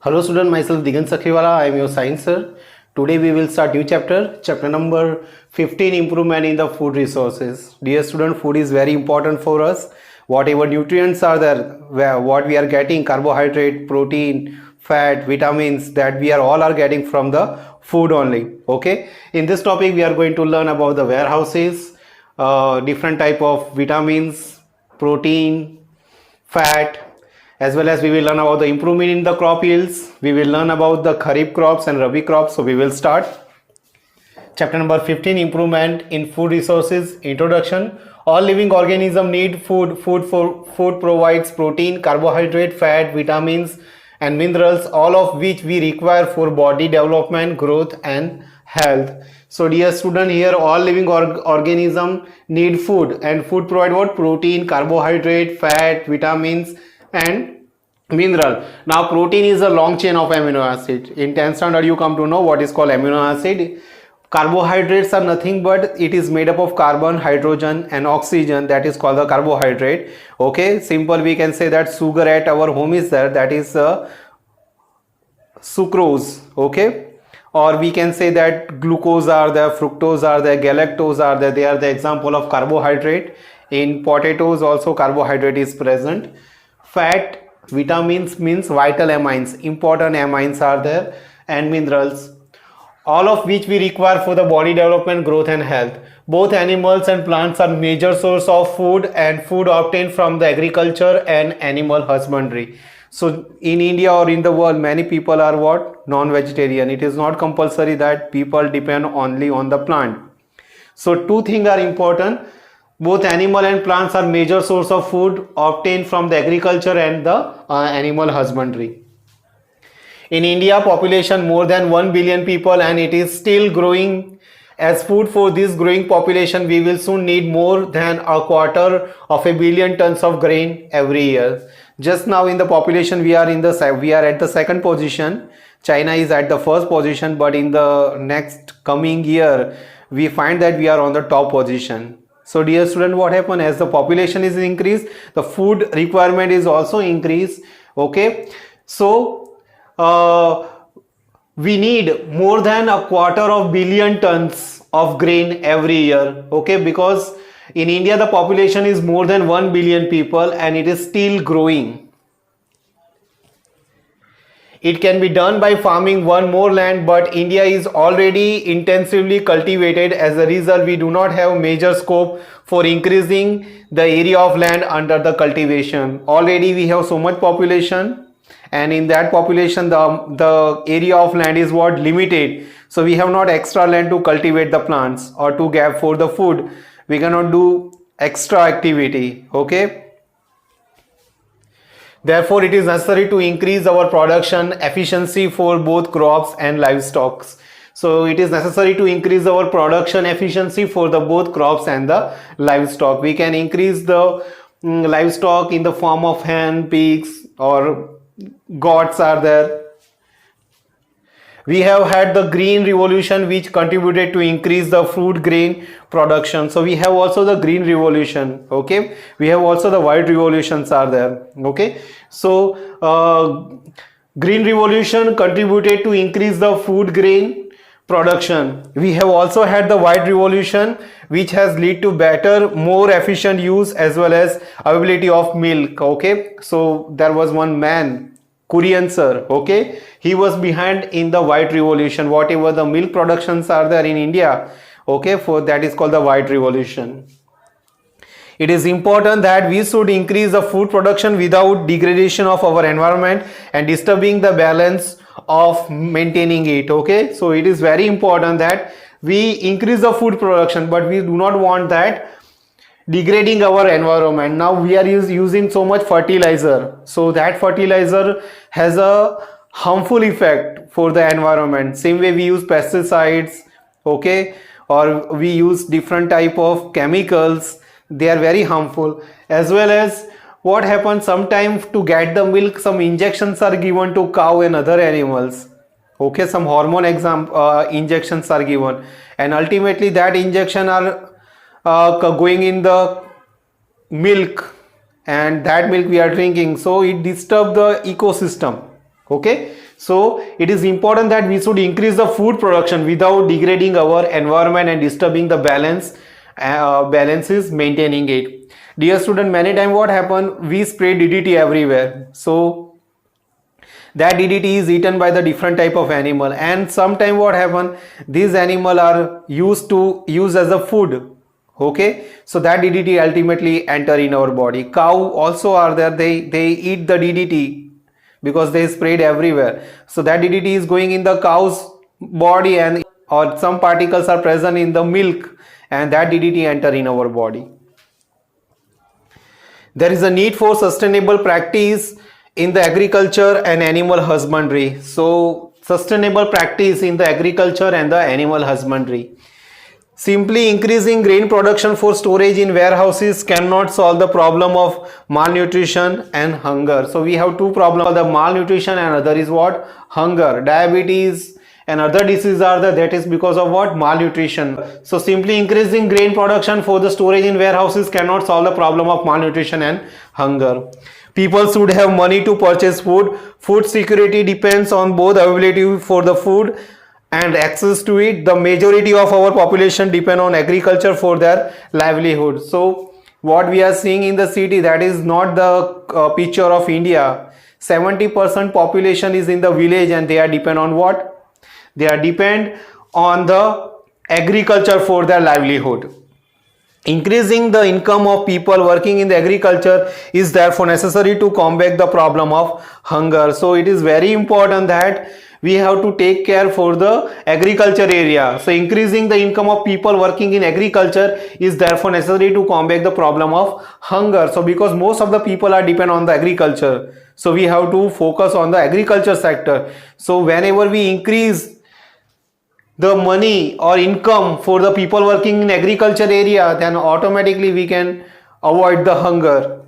Hello student, myself Digant Sakhiwala, I am your science sir. Today we will start new chapter number 15, improvement in the food resources. Dear student, food is very important for us. Whatever nutrients are there, what we are getting, carbohydrate, protein, fat, vitamins, that we are all are getting from the food only. Okay. In this topic we are going to learn about the warehouses, different type of vitamins, protein, fat, as well as we will learn about the improvement in the crop yields. We will learn about the kharif crops and rabi crops. So we will start chapter number 15, improvement in food resources. Introduction. All living organisms need food. Food provides protein, carbohydrate, fat, vitamins and minerals, all of which we require for body development, growth and health. So dear student, here all living organisms need food, and food provide what? Protein, carbohydrate, fat, vitamins and mineral. Now protein is a long chain of amino acid. In 10th standard you come to know what is called amino acid. Carbohydrates are nothing but it is made up of carbon, hydrogen and oxygen, that is called the carbohydrate. Okay, simple we can say that sugar at our home is there, that is sucrose. Okay, or we can say that glucose are there, fructose are there, galactose are there. They are the example of carbohydrate. In potatoes also carbohydrate is present. Fat, vitamins means vital amines, important amines are there, and minerals, all of which we require for the body development, growth and health. Both animals and plants are major source of food, and food obtained from the agriculture and animal husbandry. So in India or in the world, many people are what? Non-vegetarian. It is not compulsory that people depend only on the plant. So two things are important. Both animal and plants are major source of food obtained from the agriculture and the animal husbandry. In India, population more than 1 billion people, and it is still growing. As food for this growing population, we will soon need more than a quarter of a billion tons of grain every year. Just now in the population we are at the second position. China is at the first position, but in the next coming year we find that we are on the top position. So dear student, what happened? As the population is increased, the food requirement is also increased. Okay, so we need more than a quarter of billion tons of grain every year. Okay, because in India the population is more than 1 billion people and it is still growing. It can be done by farming one more land, but India is already intensively cultivated. As a result, we do not have major scope for increasing the area of land under the cultivation. Already we have so much population, and in that population the area of land is what? Limited. So we have not extra land to cultivate the plants or to gap for the food. We cannot do extra activity. Okay, therefore it is necessary to increase our production efficiency for both crops and livestock. So it is necessary to increase our production efficiency for the both crops and the livestock. We can increase the livestock in the form of hen, pigs or goats are there. We have had the green revolution which contributed to increase the food grain production. So we have also the green revolution. Okay, we have also the white revolutions are there. Okay, so green revolution contributed to increase the food grain production. We have also had the white revolution which has led to better, more efficient use as well as availability of milk. Okay, so there was one man, Korean sir. Okay, he was behind in the white revolution. Whatever the milk productions are there in India, okay, for that is called the white revolution. It is important that we should increase the food production without degradation of our environment and disturbing the balance of maintaining it. Okay, so it is very important that we increase the food production, but we do not want that degrading our environment. Now we are using so much fertilizer, so that fertilizer has a harmful effect for the environment. Same way we use pesticides, okay, or we use different type of chemicals. They are very harmful. As well as what happens, sometimes to get the milk some injections are given to cow and other animals. Okay, some hormone injections are given, and ultimately that injection are going in the milk, and that milk we are drinking, so it disturbs the ecosystem. Okay, So it is important that we should increase the food production without degrading our environment and disturbing the balance is maintaining it. Dear student, many times what happen, we spray DDT everywhere, so that DDT is eaten by the different type of animal, and sometime what happen, these animal are used as a food. Okay, so that DDT ultimately enter in our body. Cow also are there, they eat the DDT because they sprayed everywhere, so that DDT is going in the cow's body, and or some particles are present in the milk, and that DDT enter in our body. There is a need for sustainable practice in the agriculture and animal husbandry. So sustainable practice in the agriculture and the animal husbandry. Simply increasing grain production for storage in warehouses cannot solve the problem of malnutrition and hunger. So we have two problems, the malnutrition and other is what? Hunger. Diabetes and other diseases are there, that is because of what? Malnutrition. So simply increasing grain production for the storage in warehouses cannot solve the problem of malnutrition and hunger. People should have money to purchase food. Food security depends on both availability for the food and access to it. The majority of our population depend on agriculture for their livelihood. So what we are seeing in the city, that is not the picture of India. 70% population is in the village, and they are depend on what? They are depend on the agriculture for their livelihood. Increasing the income of people working in the agriculture is therefore necessary to combat the problem of hunger. So it is very important that we have to take care for the agriculture area. So increasing the income of people working in agriculture is therefore necessary to combat the problem of hunger. So because most of the people are depend on the agriculture, so we have to focus on the agriculture sector. So whenever we increase the money or income for the people working in agriculture area, then automatically we can avoid the hunger.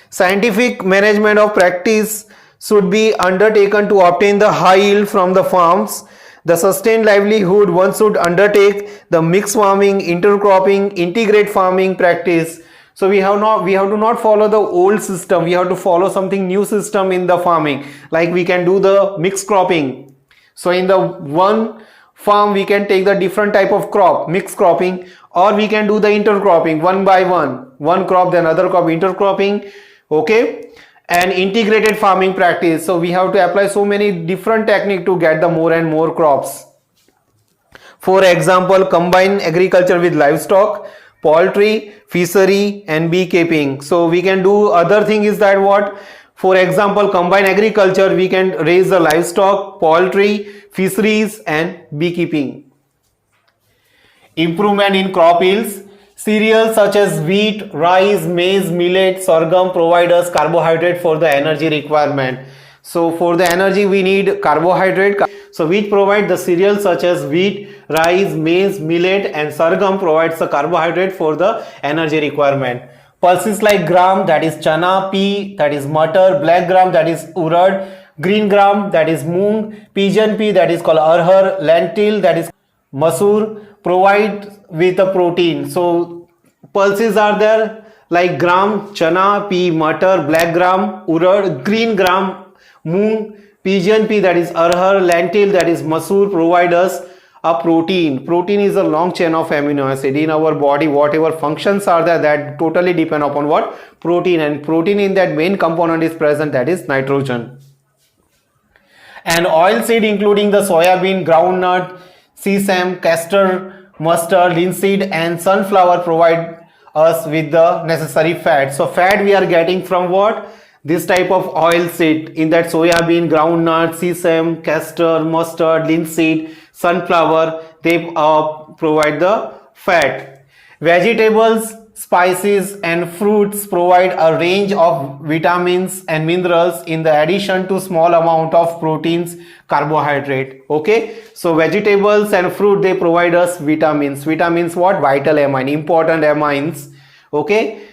Scientific management of practice should be undertaken to obtain the high yield from the farms. The sustained livelihood, one should undertake the mixed farming, intercropping, integrate farming practice. So we have to not follow the old system, we have to follow something new system in the farming, like we can do the mixed cropping. So in the one farm we can take the different type of crop, mixed cropping, or we can do the intercropping, one by one crop then other crop, intercropping. Okay, and integrated farming practice. So we have to apply so many different techniques to get the more and more crops. For example, combine agriculture with livestock, poultry, fishery and beekeeping. So we can do other thing is that what? For example, combine agriculture, we can raise the livestock, poultry, fisheries and beekeeping. Improvement in crop yields. Cereals such as wheat, rice, maize, millet, sorghum provide us carbohydrate for the energy requirement. So for the energy we need carbohydrate. So which provide the cereals such as wheat, rice, maize, millet and sorghum provides the carbohydrate for the energy requirement. Pulses like gram, that is chana, pea, that is matar, black gram, that is urad, green gram, that is moong, pigeon pea, that is called arhar, lentil, that is masoor, provide with a protein. So pulses are there like gram, chana, pea, matar, black gram, urad, green gram, moong, pigeon pea, that is arhar, lentil, that is masoor, provide us a protein. Protein is a long chain of amino acid in our body. Whatever functions are there, that totally depend upon what? Protein, and protein in that main component is present, that is nitrogen. And oil seed including the soybean, groundnut, sesame, castor, mustard, linseed and sunflower provide us with the necessary fat. So fat we are getting from what? This type of oil seed in that soybean, groundnut, sesame, castor, mustard, linseed, sunflower, they provide the fat. Vegetables, spices and fruits provide a range of vitamins and minerals in the addition to small amount of proteins, carbohydrate. Okay, so vegetables and fruit, they provide us vitamins. Vitamins what? Vital amine, important amines. Okay,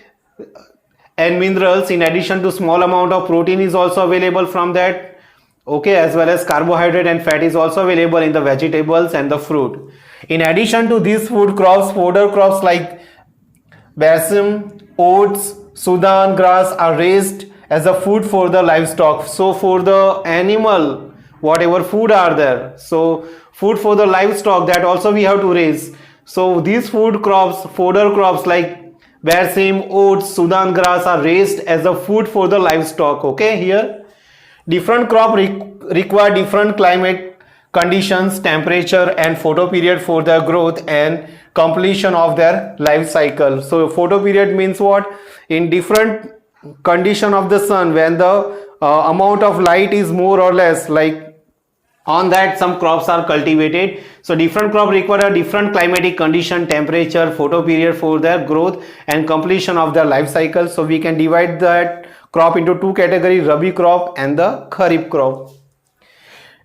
and minerals in addition to small amount of protein is also available from that. Okay, as well as carbohydrate and fat is also available in the vegetables and the fruit. In addition to these food crops, fodder crops like basem, oats, Sudan grass are raised as a food for the livestock. So for the animal whatever food are there. So food for the livestock, that also we have to raise. So these food crops, fodder crops like Barsim, oats, Sudan grass are raised as a food for the livestock. Okay, here different crop require different climate conditions, temperature and photo period for their growth and completion of their life cycle. So photo period means what? In different condition of the sun, when the amount of light is more or less, like on that some crops are cultivated. So different crop require a different climatic condition, temperature, photo period for their growth and completion of their life cycle. So we can divide that crop into two categories, Rabi crop and the Kharif crop.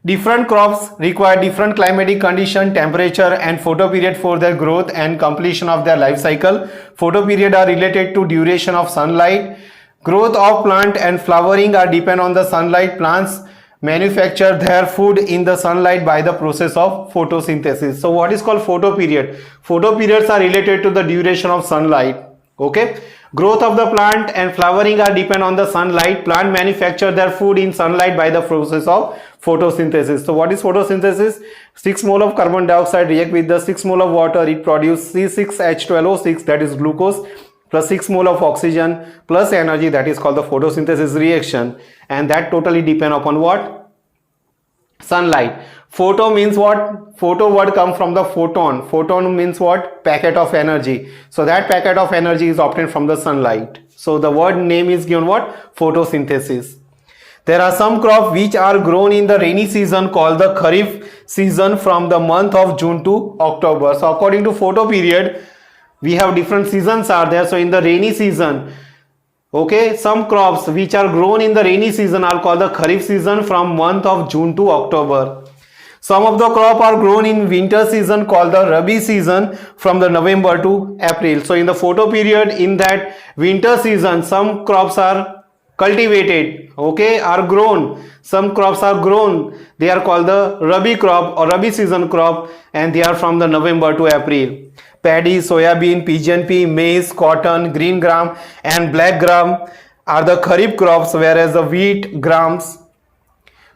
Different crops require different climatic condition, temperature and photo period for their growth and completion of their life cycle. Photo period are related to duration of sunlight. Growth of plant and flowering are depend on the sunlight. Plants manufacture their food in the sunlight by the process of photosynthesis. So what is called photo period? Photo periods are related to the duration of sunlight. Okay. Growth of the plant and flowering are depend on the sunlight. Plant manufacture their food in sunlight by the process of photosynthesis. So what is photosynthesis? 6 mole of carbon dioxide react with the 6 mole of water. It produces C6H12O6, that is glucose, plus 6 mole of oxygen plus energy, that is called the photosynthesis reaction, and that totally depend upon what? Sunlight. Photo means what? Photo word come from the photon. Photon means what? Packet of energy. So that packet of energy is obtained from the sunlight. So the word name is given what? Photosynthesis. There are some crops which are grown in the rainy season called the Kharif season from the month of June to October. So according to photo period, we have different seasons are there. So in the rainy season, okay, some crops which are grown in the rainy season are called the Kharif season from month of June to October. Some of the crop are grown in winter season called the Rabi season from the November to April. So in the photo period, in that winter season, some crops are cultivated, okay, are grown. Some crops are grown. They are called the Rabi crop or Rabi season crop, and they are from the November to April. Paddy, soybean, pigeon pea, maize, cotton, green gram and black gram are the Kharif crops, whereas the wheat, grams,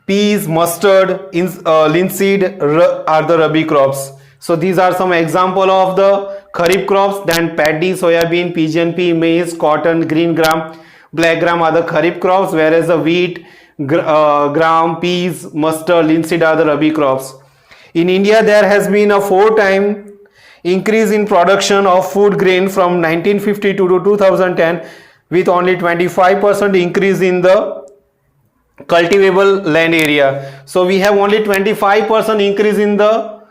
peas, mustard, linseed are the Rabi crops. So these are some example of the Kharif crops. Then paddy, soybean, pigeon pea, maize, cotton, green gram, black gram are the Kharif crops, whereas the wheat, gram, peas, mustard, linseed are the Rabi crops. In India, there has been a 4-time increase in production of food grain from 1952 to 2010, with only 25% increase in the cultivable land area. So we have only 25% increase in the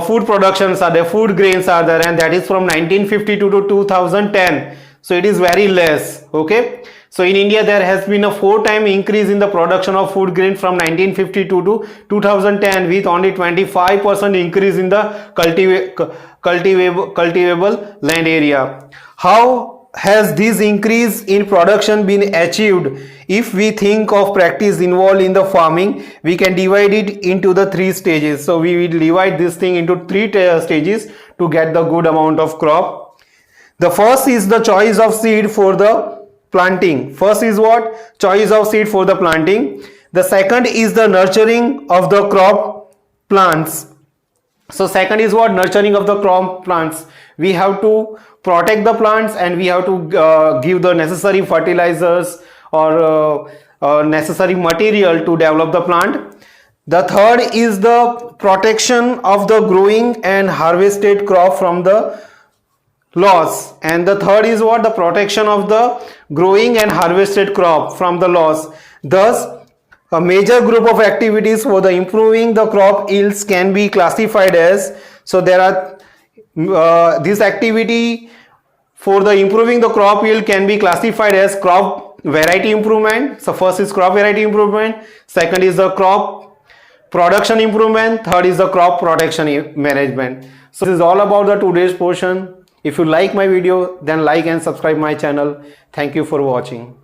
food productions are there, food grains are there, and that is from 1952 to 2010. So it is very less. Okay. So in India, there has been a 4-time increase in the production of food grain from 1952 to 2010, with only 25% increase in the cultivable land area. How has this increase in production been achieved? If we think of practice involved in the farming, we can divide it into the 3 stages. So we will divide this thing into 3 stages to get the good amount of crop. The first is the choice of seed for the planting. First is what? Choice of seed for the planting. The second is the nurturing of the crop plants. So second is what? Nurturing of the crop plants. We have to protect the plants and we have to give the necessary fertilizers or necessary material to develop the plant. The third is the protection of the growing and harvested crop from the loss, and the third is what? The protection of the growing and harvested crop from the loss. Thus, a major group of activities for the improving the crop yields can be classified as, so there are this activity for the improving the crop yield can be classified as crop variety improvement. So first is crop variety improvement, second is the crop production improvement, third is the crop protection management. So this is all about the today's portion. If you like my video, then like and subscribe my channel. Thank you for watching.